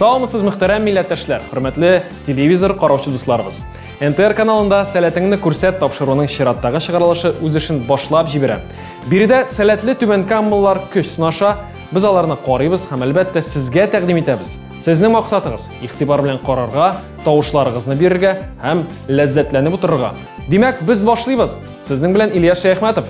Sağolmısыз muhterem milletteshler, hürmetli televizor qarovchi do'stlarimiz. NTR kanalında sәләтеңне күрсәт тапшыруның чираттагы чыгарылышы үз эшен башлап җибәрә. Биредә сәләтле түбән камаллар көч сынаша, без аларны карыйбыз һәм әлбәттә сезгә тәкъдим итәбез. Сезнең максатыгыз игътибар белән карарга, тавышларыгызны бирергә һәм ләззәтләнеп утырырга. Димәк, без башлыйбыз. Сезнең белән Ильяс Шәйхмәтов.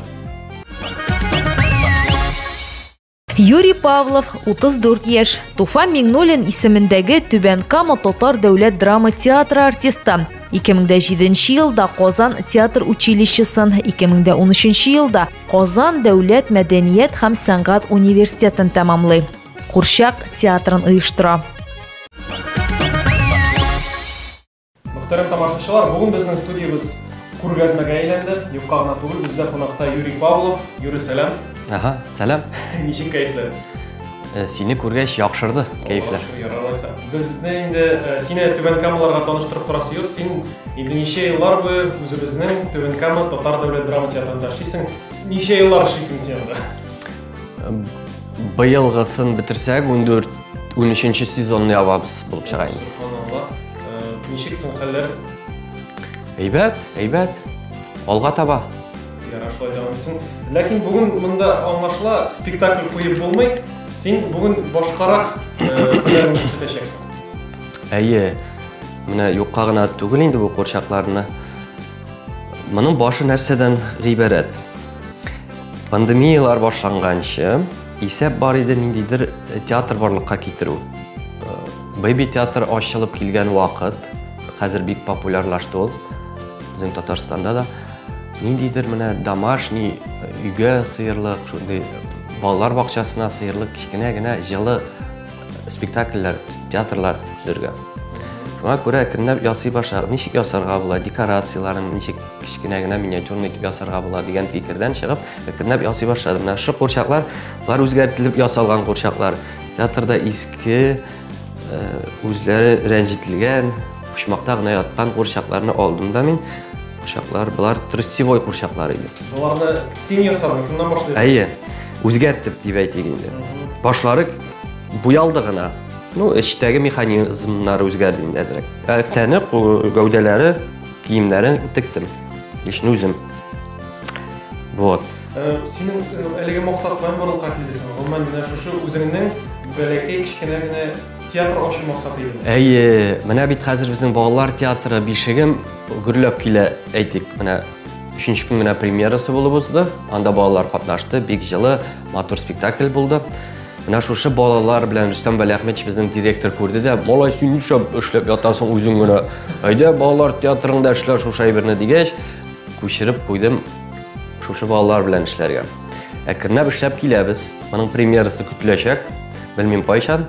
Юрий Павлов, 34 яшь, Туфан Миңнуллин исемендәге Түбән Кама Татар дәүләт драма театры артисты. 2007 елда Казан театр училищесын, 2013 елда Казан дәүләт мәдәният һәм сәнгать университетын тәмамлый. Курчак театрын оештыра. Мөхтәрәм тамашачылар, бүген безнең студиябыз күргәзмәгә әйләнде. Юкка гына түгел, бездә кунакта Юрий Павлов. Юрий, сәлам. Ага, сәлам. Ничек кәефләр? Сине күргәч яхшырды кәефләр. Безне инде сине Түбән Камаларга таныштырып торасы юк. Син инде ничә еллар буе үзебезнең Түбән Кама Татар дәүләт драма театрында эшлисең. Ничә еллар эшлисең син анда? Быелгысын бетерсәк, 13-нче сезонны ябабыз булып чыга инде. Ничек соң хәлләр? Әйбәт. Алга таба. Ярашлай давам итсен. Ләкин бүген монда аңлашыла спектакль куеп булмый. Син бүген башкарак хәлләрне күрсәтәчәксең. Әйе. Менә юкка гына түгел инде бу курчакларны. Моның башы нәрсәдән гыйбарәт? Пандемиялар башланганчы, исәп бар иде ниндидер театр барлыкка китерү. Бэби театр ачылып килгән вакыт, хәзер бик популярлашты ул. Безнең Татарстанда да ниндидер менә домашний үйгә сыерлык, шундый балалар бакчасына сыерлык кичкенә генә җылы спектакльләр, театрлар төзергә. Шуңа күрә көнләп ясый башлап, ничек ясарга була, декорацияларын ничек кичкенә генә миниатюрный итеп ясарга була дигән фикердән чыгып, көнләп ясый башладым. Менә шу курчаклар, булар үзгәртелеп ясалган курчаклар. Театрда иске, үзләре рәнҗетелгән, почмакта гына яткан курчакларны алдым да мин. Курчаклар, булар тростевой курчаклар иде. Буларны син ясадың, шуннан башлыйсың. Әйе. Үзгәртеп дип әйтик инде. Башлары буялды гына. Эчтәге механизмнары үзгәрде инде әзрәк. Тәне, гәүдәләре, киемнәрен тектем. Ишне үзем. Вот. Синең әлеге максат белән барлыкка килдесең. Гомумән менә шушы үзеңнең бәләкәй кичкенә генә театр ачу максаты иде. Әйе, менә бит хәзер безнең балалар театры бишегем гөрләп килә, әйтик. Менә 3нче көн менә премьерасы булып узды. Анда балалар катнашты, бик җылы, матур спектакль булды. Менә шушы балалар белән Рөстәм Бәләхмәтов безнең директор күрде дә, "Малай, син нишләп эшләп ятасың үзең генә? Әйдә, балалар театрында эшлә шушы әйберне" дигәч, күчереп куйдым шушы балалар белән эшләргә. Әкренләп эшләп киләбез. Моның премьерасы көтеләчәк. Белмим кайчан.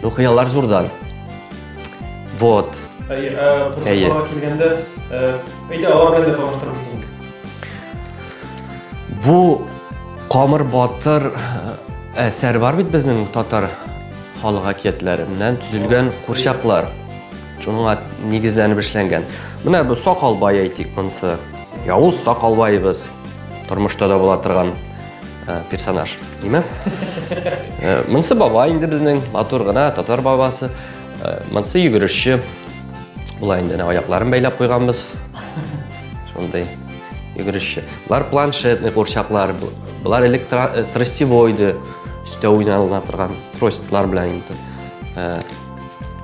Хыяллар зурдан. Вот. Курсларга килгәндә, әйдә, алар белән дә таныштырып китәм. Бу Камыр Батыр әсәр бар бит безнең татар халык әкиятләреннән төзелгән курчаклар. Шуңа нигезләнеп эшләнгән. Менә бу Сакалбай әйтик монысы. Явыз Сакалбайбыз. Тормышта да була торган персонаж, диме? Монысы бабай инде безнең матур гына татар бабасы. Монысы йөгерешче. Була инде аякларын бәйләп куйганбыз. Шундый йөгерешче. Булар планшетный курчаклар, булар тростевойды, үстә уйналына торган тростлар белән инде.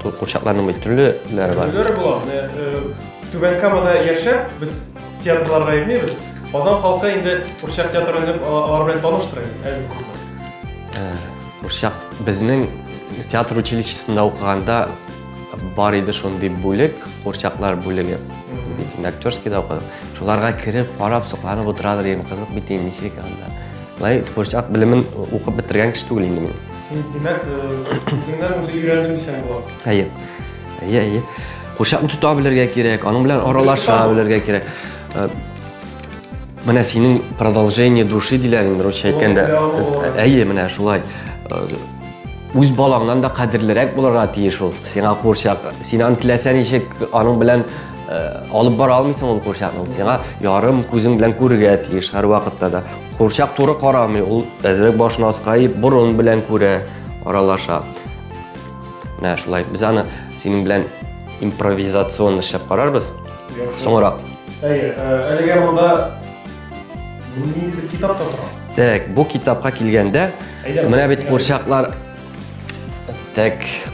Курчакларның бит төрлеләре бар. Төрлеләре була. Түбән Камада яшәп, без театрларга йөрмибез. Казан халкы инде курчак театрын алар белән таныштыра. Курчак безнең театр училищесында укыганда бар иде шундый бүлек, курчаклар бүлеге. Без бит актерский да укыдык. Шуларга кирип, карап, сокланып утырадыр дигән кызык бит ничек анда. Лай курчак белемен укып бетергән кеше түгел инде мин. Син димәк, үзеңнән үзе өйрәндең дисәң була. Әйе. Курчакны тота белергә кирәк, аның белән аралаша белергә кирәк. Менә синең продолжение души диләр инде русча әйткәндә. Әйе, менә шулай. үз балаңнан да кадерлерәк булырга тиеш ул. Сиңа курчак, син аны теләсәң ничек аның белән алып бара алмыйсың ул курчакны. Сиңа ярым күзең белән күрергә тиеш һәр вакытта да. Курчак туры карамый, ул әзрәк башын аскайып, бурын белән күрә, аралаша. Менә шулай без аны синең белән импровизацион эшләп карарбыз. Соңрак. Әлегә монда ниндидер китап та тора. Так, бу китапка килгәндә, менә бит курчаклар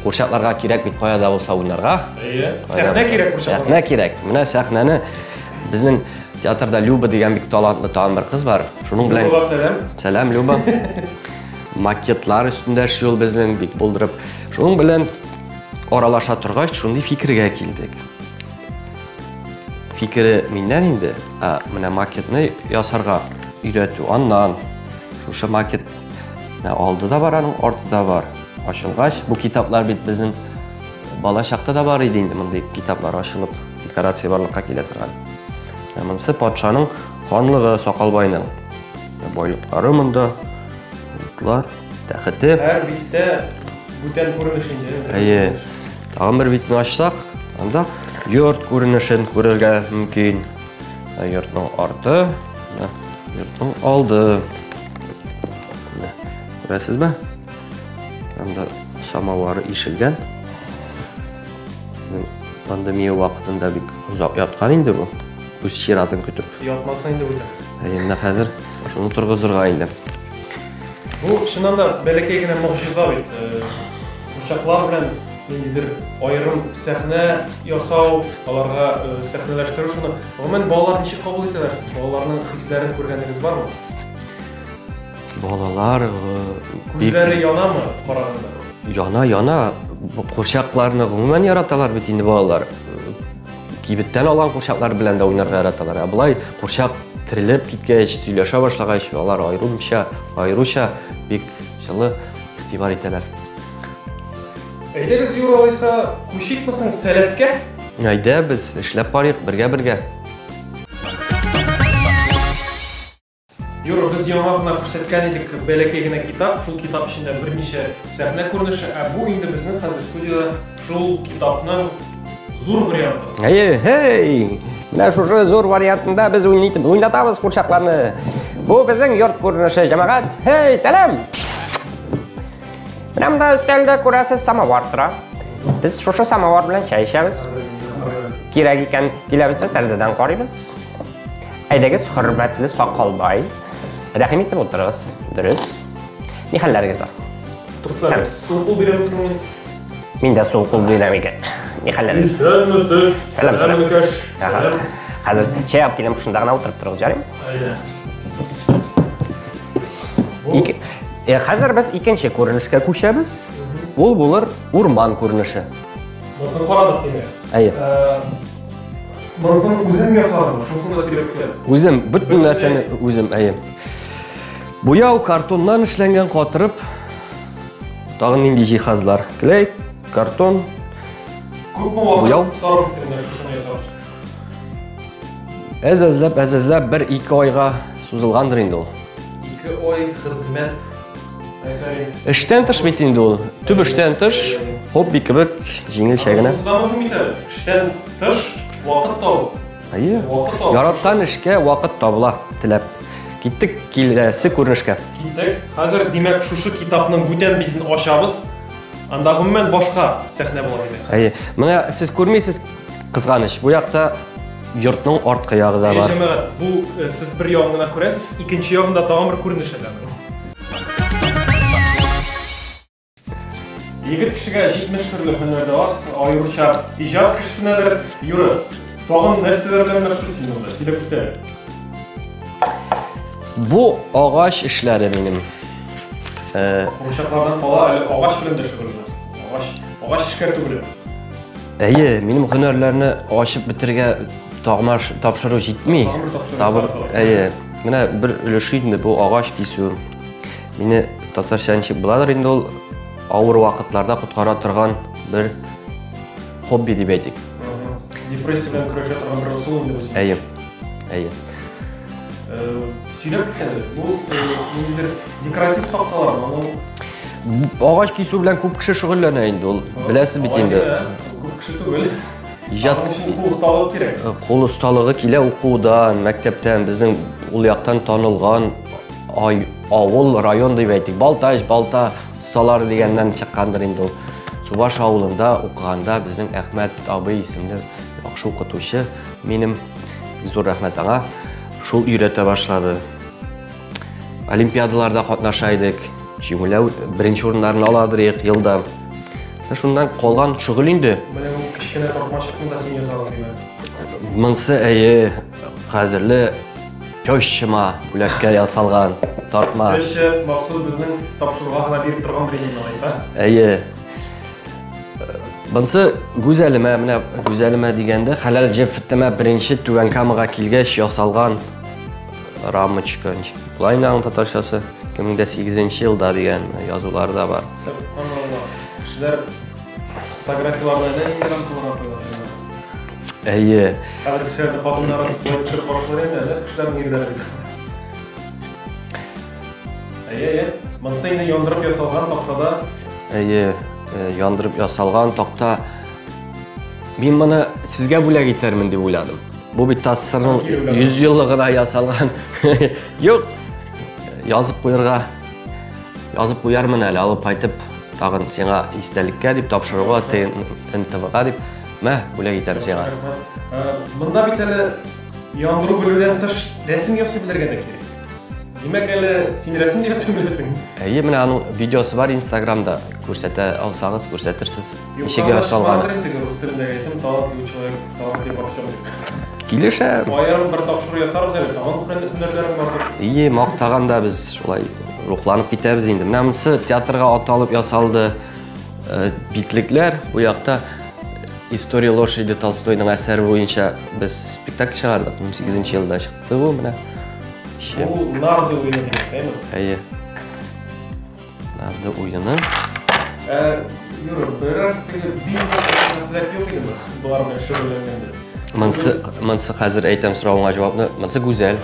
курчакларга кирәк бит кая да булса уйнарга. Сәхнә кирәк курчакларга. Сәхнә кирәк. Менә сәхнәне безнең театрда Люба дигән бик талантлы бер кыз бар. Шуның белән Сәлам. Сәлам, Люба. Макетлар өстендә эшли ул безнең бик булдырып. Шуның белән аралаша торгач, шундый фикергә килдек. Фикере миннән инде, менә макетны ясарга өйрәтү. Аннан шушы макет алдыда бар, аның артында бар. Ачылгач, бу китаплар бит безнең бала чакта да бар иде инде, мондый китаплар ачылып, декорация барлыкка килә торган. Монысы патшаның ханлыгы, Сакалбайның байлыклары монда, утлар, тәхете. Һәр биттә бүтән күренеш инде. Тагын бер битне ачсак, анда йорт күренешен күрергә мөмкин. Йортның арты, йортның алды. Күрәсезме? Анда самавары ишелгән. Пандемия вакытында бик узак яткан инде бу. Үз чиратын көтүп. Ятмаса инде бүтән. Менә хәзер шуны торгызырга инде. Бу чыннан да бәләкәй генә могҗиза бит. Курчаклар белән ниндидер айрым сәхнә ясау, аларга сәхнәләштерү шуны. Гомумән балалар ничек кабул итәләр? Балаларның хисләрен күргәнегез бармы? Балалар Күзләре янамы караганда? Яна. Курчакларны гомумән яраталар бит инде балалар. Кибеттән алган курчаклар белән дә уйнарга яраталар. Булай курчак терелеп киткәч, сөйләшә башлагач, алар айруча бик җылы игътибар итәләр. Әйдәгез Юра алайса, күчикмесең сәләткә? Әйдә, без эшләп барыйк бергә. Юра, без яңа гына күрсәткән идек бәләкәй генә китап, шул китап эчендә берничә сәхнә күренеше, бу инде безнең хәзер студиядә шул китапның зур варианты. Менә шушы зур вариантында без уйнатабыз курчакларны. Бу безнең йорт күренеше, җәмәгать. Сәлам! Менә монда өстәлдә күрәсез самовар тора. Без шушы самовар белән чәй эчәбез. Кирәк икән киләбез, тәрәзәдән карыйбыз. Әйдәгез, хөрмәтле Сакалбай. Рәхим итеп утырыгыз. Дөрес. Ни хәлләрегез бар? Сәмс. Сулкул бирәмсең? Мин дә сулкул бирәм икән. Ни хәлләрегез? Сәлам икәш. Хәзер чәй алып киләм, шунда гына утырып торыгыз, җарым? Хәзер без икенче күренешкә күчәбез. Ул булыр урман күренеше. Монысын карадык димәк. Монысын үзем ясадым, шунысын да сөйләп киләм. Үзем, бөтен нәрсәне үзем, Буяу картоннан эшләнгән катырып, тагын нинди җиһазлар. Клей, картон, буяу. Сарып киткән шушыны ясап. Әзәзләп 1-2 айга сузылгандыр инде ул. 2 ай хезмәт. Эштән тыш бит инде ул. Төп эштән тыш, хобби кебек җиңелчә генә. Эштән тыш вакыт табу. Яраткан эшкә вакыт табыла, теләп. Киттек киләсе күренешкә. Киттек. Хәзер димәк шушы китапның бүтән битен ачабыз. Анда гомумән башка сәхнә була димәк. Менә сез күрмисез кызганыч. Бу якта йортның арткы ягы да бар. Җәмәгать, бу сез бер ягын гына күрәсез, икенче ягында тагын бер күренеш әле. Егет кешегә 70 төрле һөнәр бар, аеруча иҗат кешесенәдер. Юра, тагын нәрсәләр белән мәшгульсең монда? Сөйләп үтә. Бу агач эшләре минем. Курчаклардан кала әле агач белән дә шөгыльләнәсез. Агач эшкәртү белән. Минем һөнәрләрне ачып бетергә тапшыру җитми. Менә бер өлеше инде бу агач кисү. Мине татарча ничек буладыр инде ул авыр вакытларда куткара торган бер хобби дип әйтик. Депрессия белән көрәшә торган бер усул инде бу. Сөйләп киткән. Бу ниндидер декоратив такталар, Ağaç кесу белән күп кеше шөгыльләнә инде ул. Беләсез бит инде. Күп кеше түгел. Иҗат Кул осталыгы кирәк. Кул осталыгы килә укудан, мәктәптән, безнең ул яктан танылган авыл, район дип әйтик. Балтач, Балта осталары дигәннән чыккандыр инде ул. Субаш авылында укыганда безнең Әхмәт абый исемле яхшы укытучы минем зур рәхмәт аңа шул өйрәтә башлады. Олимпиадаларда катнаша идек. Җиңүләү беренче урыннарны аладыр елда. Шундан калган шөгыль инде. Менә бу кичкенә тормашыкны да син ясаган димә. Монсы әйе, кадерле көчшема бүләккә ясалган тартма. Көчше максат безнең тапшыруга гына биреп торган премия айса. Әйе. Монсы гүзәлемә, менә гүзәлемә дигәндә хәләл җефтемә беренче Түбән Камага килгәч ясалган рамочка. Лайнаның татарчасы 2008 елда дигән язулар да бар. Кешеләр фотографияларда нинди рамкаларга куйган? Әйе. Хәзер кешеләр хатыннарын куеп торып башлар инде, кешеләр нигәдер. Әйе, монсы инде яндырып ясалган тактада. Әйе, яндырып ясалган такта. Мин моны сезгә бүләк итәрмен дип уйладым. Бу бит тасырның 100 еллыгына ясалган. Юк. Язып куярмын әле, алып кайтып, тагын сиңа истәлеккә дип тапшыруга, ТНТВга дип, мә, бүләк итәрмен сиңа. Монда бит әле яндыру бүлүдән тыш рәсем ясый белергә дә кирәк. Димәк әле син рәсем ясый беләсең. Әйе, менә аның видеосы бар Instagramда, күрсәтә алсагыз, күрсәтерсез. Ничек ясалган. Рус телендә әйтәм, талантлы человек, талантлы профессионал. Килешә. Аерым бер тапшыру ясарбыз әле, тагын һөнәрләрем бар. Ие, мактаганда без шулай рухланып китәбез инде. Менә монсы театрга аталып ясалды. Битлекләр бу якта История лошади Толстойның әсәре буенча без спектакль чыгардык. 18 елда чыкты бу менә. Ул нарды уйны дигән, әйме? Әйе. Нарды уйны. Юр, берәр бизнес юк иде. Булар белән шөгыльләнгәндә. Монсы хәзер әйтәм соравыңа җавапны. Монсы гүзәл.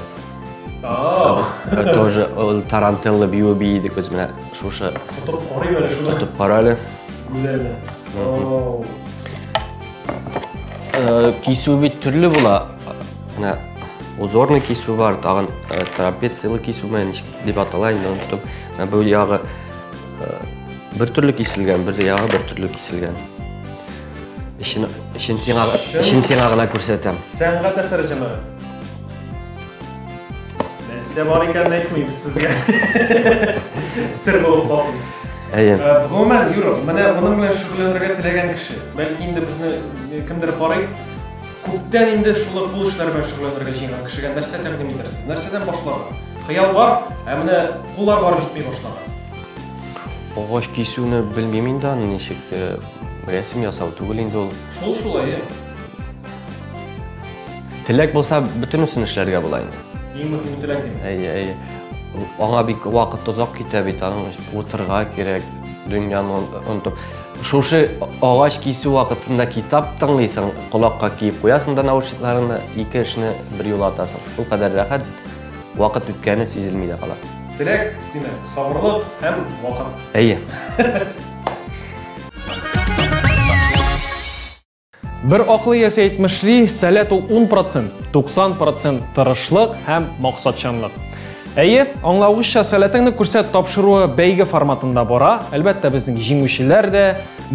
Тоже тарантеллы бию бийди көз менә шушы. Тотып карый әле шуны. Тотып кара әле. Гүзәл. Кисү бит төрле була. Менә узорный кисү бар, тагын трапециялы кисү дип атала инде онтып. Менә бу ягы бер төрле киселгән, бер ягы бер төрле киселгән. Ишин сиңа гына күрсәтәм. Сәнгать әсәре җәмәгать. Нәрсә бар икәнен әйтмәйбез сезгә. Сер булып калсын. Әйе. Гомумән, Юра, менә моның белән шөгыльләнергә теләгән кеше, бәлки инде безне кемдер карый, күптән инде шулай бу эшләр белән шөгыльләнергә җыенган кешегә нәрсә тәкъдим итәрсез? Нәрсәдән башларга? Хыял бар, менә куллар барып җитмәй башлаган. Агач кисүне белмим инде, ничек рәсем ясау түгел инде ул. Шулай. Теләк булса, бөтенесен эшләргә була инде. Иң мөһиме теләк. Әйе. Аңа бик вакыт озак китә бит, аның утырга кирәк, дөньяны онытып. Шушы агач кисү вакытында китап тыңлыйсың, колакка киеп куясың да наушникларыңны, ике эшне бер юлга атасың. Шул кадәр рәхәт, вакыт үткәне сизелми дә кала. Теләк, димәк, сабырлык һәм вакыт. Әйе. Бер аклы ясә әйтмешли, сәләт ул 10%, 90% тырышлык һәм максатчанлык. Әйе, аңлавыча сәләтеңне күрсәт тапшыруы бәйге форматында бара. Әлбәттә, безнең җиңүчеләр дә,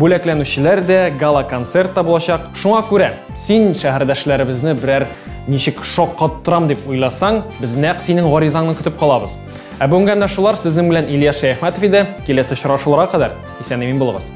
бүләкләнүчеләр дә, гала-концерт та булачак. Шуңа күрә, син шәһәрдәшләребезне берәр ничек шаккаттырам дип уйласаң, без нәкъ синең гаризаңны көтеп калабыз. Бүгенгә шулар, сезнең белән Ильяс Шәйхмәтов иде. Киләсе очрашуларга кадәр исән-имин булыгыз.